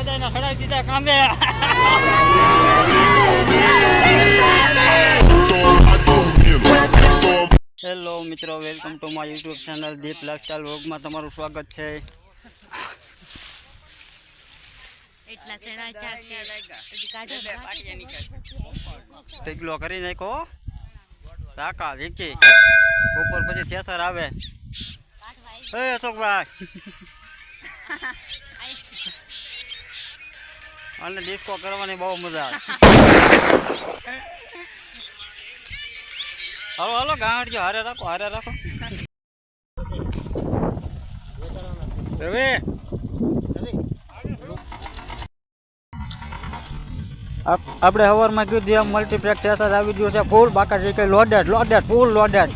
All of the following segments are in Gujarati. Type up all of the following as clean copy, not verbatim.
બધાને ખડાવી દીધા કામે. હેલો મિત્રો, welcome to my YouTube channel Deep lifestyle વ્લોગમાં તમારું સ્વાગત છે. ટીકલો કરી નાખો કાકા દેખી ઉપર પછી થેસર આવે. એ અશોકભાઈ અને ડિસ્કો કરવાની બહુ મજા આવે. હાલો હાલો ગાંઠજો, હારે રાખો હારે રાખો. આપણે સવારમાં કીધું એમ મલ્ટીપ્લેક્સ થિયેટર આવી ગયું છે. ફૂલ બાકા છે કે લોડેડ લોડેડ ફૂલ લોડેડ.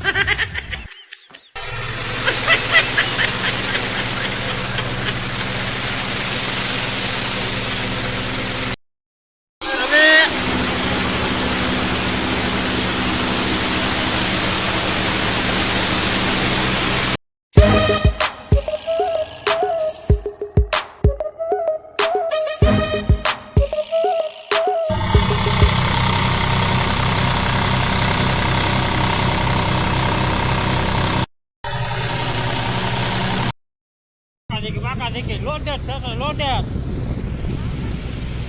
બાકા દેખી લોડેડ થશે લોડેડ.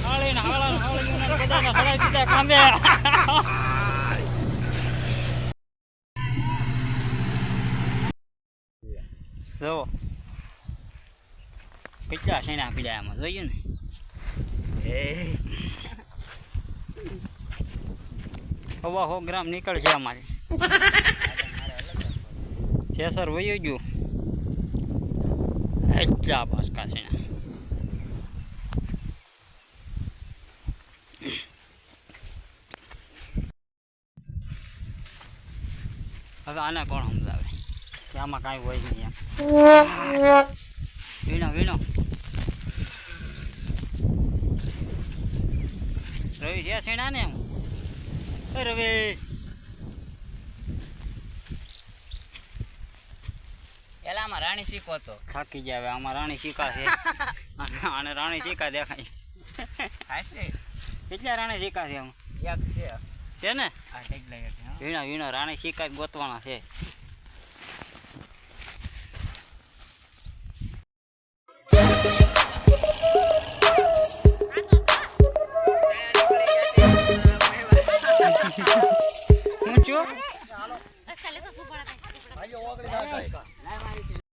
હાળીને હાળીને બધાને ખડાવી દીધા કામે. જો કેટલા શેણા પીડા આમાં જોયું ને. હવા 100 ગ્રામ નીકળશે અમારે. થેસર વયું ગયું. એટલા બાસકા છે. હવે આને કોણ સમજાવે કે આમાં કાંઈ હોય નહીં એમ. વીણો વીણો રવિ છે શેણા ને એમ. રવિ પેલા આમાં રાણી શીખો તો થાકી જાય. હવે આમાં રાણી શીખા છે. અને રાણી શીખા દેખાય. કેટલા રાણી શીખા છે આમાં? એક છે છે ને. આ ટેગલા વીણો વીણો રાણી શીખા ગોતવાના છે.